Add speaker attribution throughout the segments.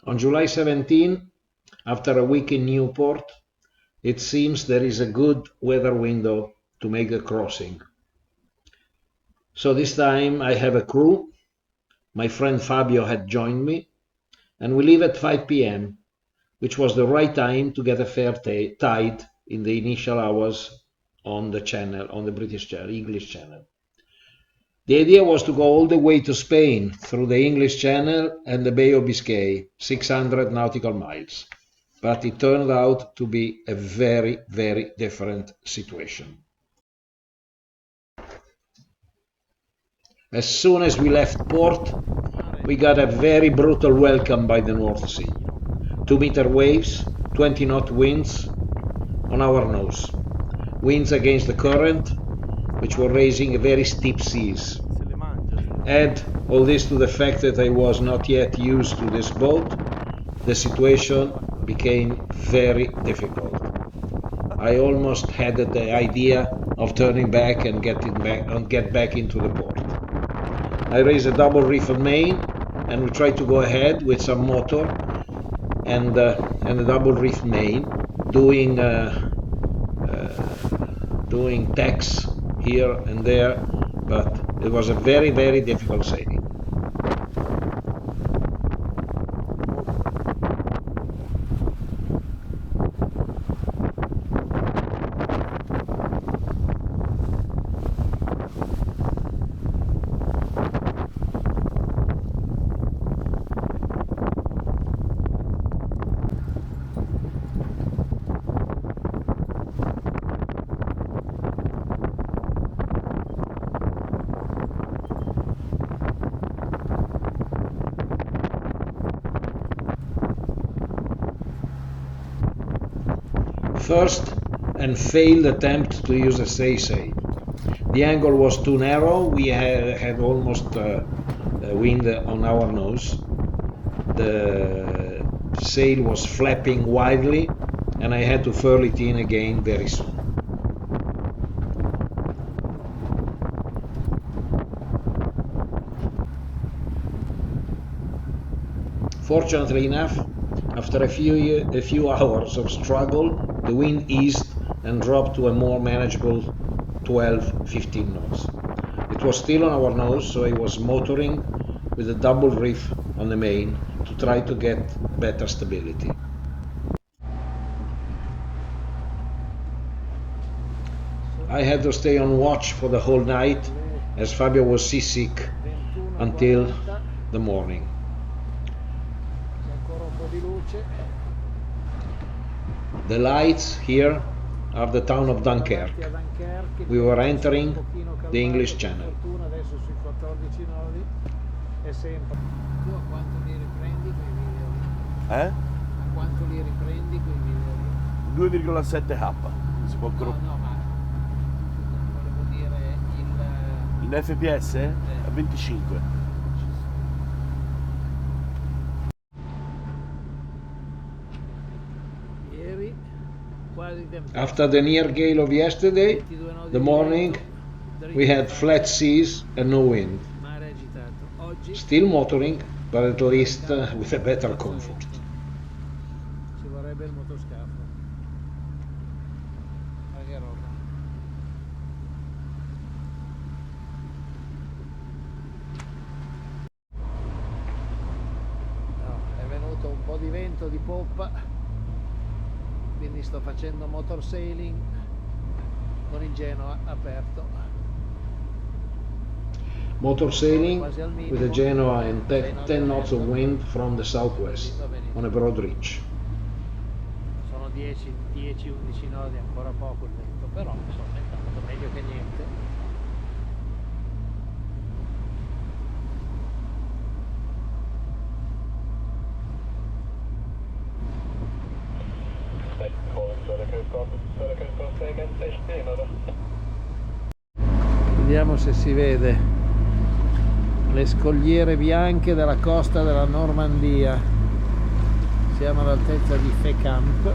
Speaker 1: On July 17, after a week in Newport, it seems there is a good weather window to make the crossing. So this time I have a crew. My friend Fabio had joined me, and we leave at 5 p.m., which was the right time to get a fair tide in the initial hours on the channel, on the British channel, English channel. The idea was to go all the way to Spain through the English Channel and the Bay of Biscay, 600 nautical miles. But it turned out to be a very, very different situation. As soon as we left port, we got a very brutal welcome by the North Sea. 2-meter waves, 20-knot winds on our nose. Winds against the current, which were raising very steep seas. Add all this to the fact that I was not yet used to this boat, the situation became very difficult. I almost had the idea of turning back and get back into the port. I raised a double reef main, and we tried to go ahead with some motor and a double reef main, doing tacks here and there, but it was a very, very difficult sailing. First and failed attempt to use a staysail. The angle was too narrow, we had almost wind on our nose. The sail was flapping wildly, and I had to furl it in again very soon. Fortunately enough, after a few hours of struggle, the wind eased and dropped to a more manageable 12-15 knots. It was still on our nose, so I was motoring with a double reef on the main to try to get better stability. I had to stay on watch for the whole night as Fabio was seasick until the morning. The lights here are the town of Dunkirk. We were entering the English Channel.
Speaker 2: A quanto li riprendi quei video? 2,7K. Si può
Speaker 3: No, ma volevo dire
Speaker 2: in FPS? A 25.
Speaker 1: After the near gale of yesterday, the morning, we had flat seas and no wind. Still motoring, but at least with a better comfort.
Speaker 3: Ci vorrebbe il motoscafo. Ma che roba. No, è venuto un po' di vento di poppa, quindi sto facendo motor sailing con il Genoa aperto.
Speaker 1: Motor sailing with the Genoa and 10 knots of wind from the southwest on a broad reach.
Speaker 3: Sono 10-11 nodi, ancora poco il vento, però insomma è tanto meglio che niente. Vediamo se si vede le scogliere bianche della costa della Normandia. Siamo all'altezza di Fécamp.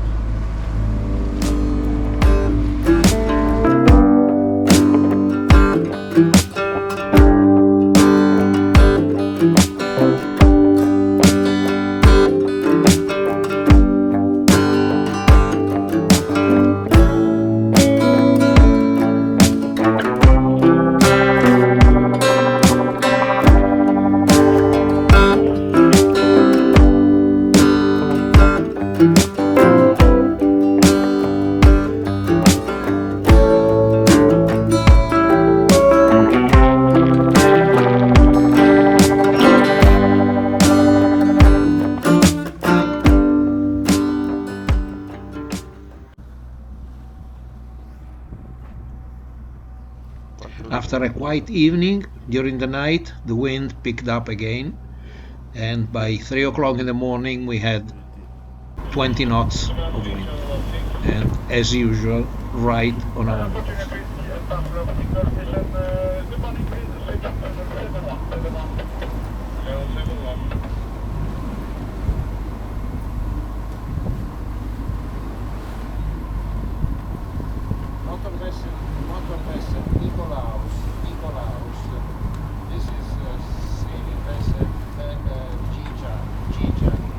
Speaker 1: after a quiet evening, during the night, the wind picked up again, and by 3 o'clock in the morning we had 20 knots of wind, and as usual, right on our nose.
Speaker 3: Motor vessel Nikolaus. This is sailing vessel Gija,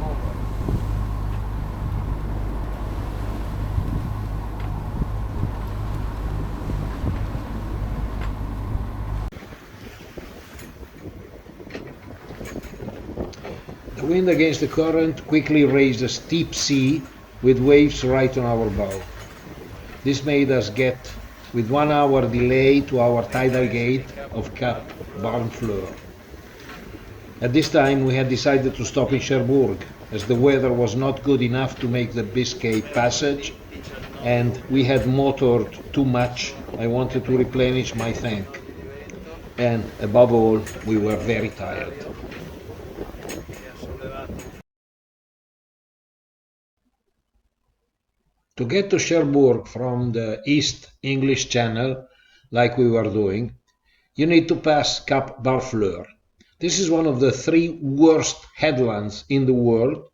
Speaker 3: over.
Speaker 1: The wind against the current quickly raised a steep sea with waves right on our bow. This made us get with 1 hour delay to our tidal gate of Cap Barnfleur. At this time we had decided to stop in Cherbourg, as the weather was not good enough to make the Biscay Passage, and we had motored too much. I wanted to replenish my tank, and above all, we were very tired. To get to Cherbourg from the East English Channel, like we were doing, you need to pass Cap Barfleur. This is one of the 3 worst headlands in the world,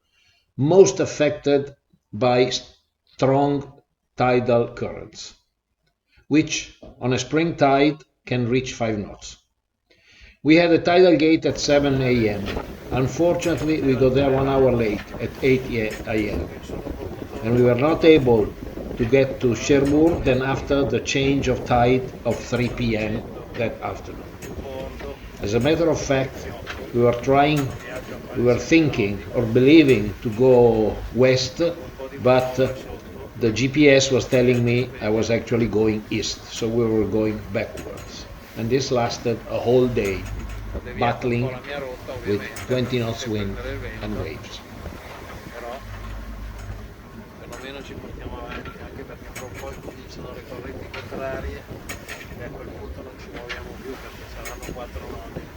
Speaker 1: most affected by strong tidal currents, which on a spring tide can reach 5 knots. We had a tidal gate at 7 a.m. Unfortunately, we got there 1 hour late at 8 a.m. and we were not able to get to Cherbourg then after the change of tide of 3 p.m. that afternoon. As a matter of fact, we were thinking or believing to go west, but the GPS was telling me I was actually going east, so we were going backwards. And this lasted a whole day, battling with 20 knots wind and waves.
Speaker 3: Ci portiamo avanti, anche perché fra un po' cominciano le correnti contrarie e a quel punto non ci muoviamo più perché saranno 4 nodi.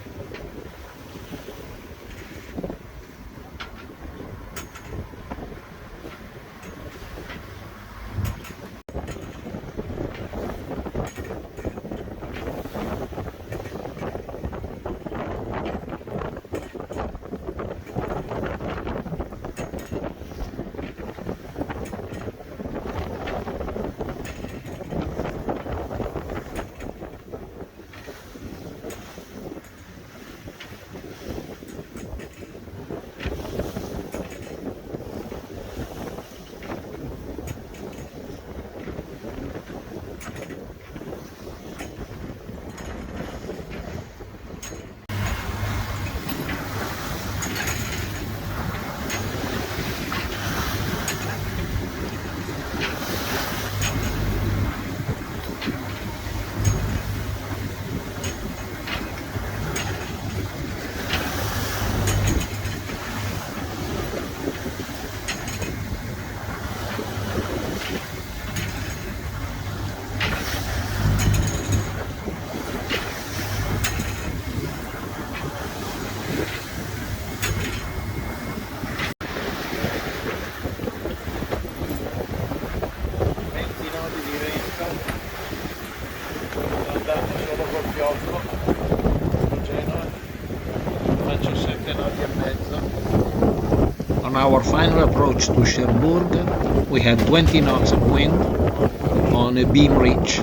Speaker 1: On our final approach to Cherbourg, we had 20 knots of wind on a beam reach,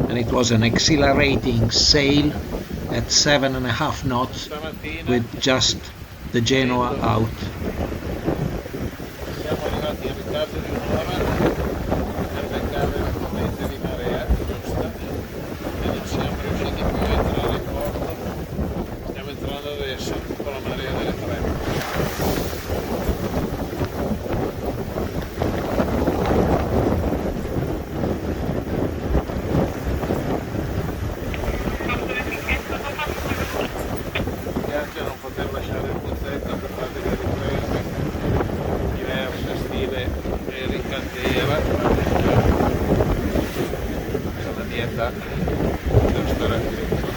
Speaker 1: and it was an exhilarating sail at 7.5 knots with just the Genoa out.
Speaker 3: Siamo arrivati in ritardo di un'ora per beccare la corrente di marea giusta e non siamo riusciti più a entrare in porto. Stiamo entrando adesso con la marea delle 3. A non poter lasciare il pozzetto per fare delle riprese diverse, stile Eric Cantera. Questa è la dieta, devo stare qui.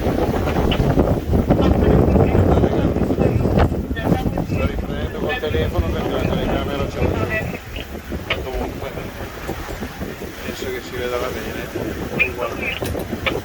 Speaker 3: perché la telecamera ce l'ho giù. Ma comunque penso che si vedrà bene. Guarda.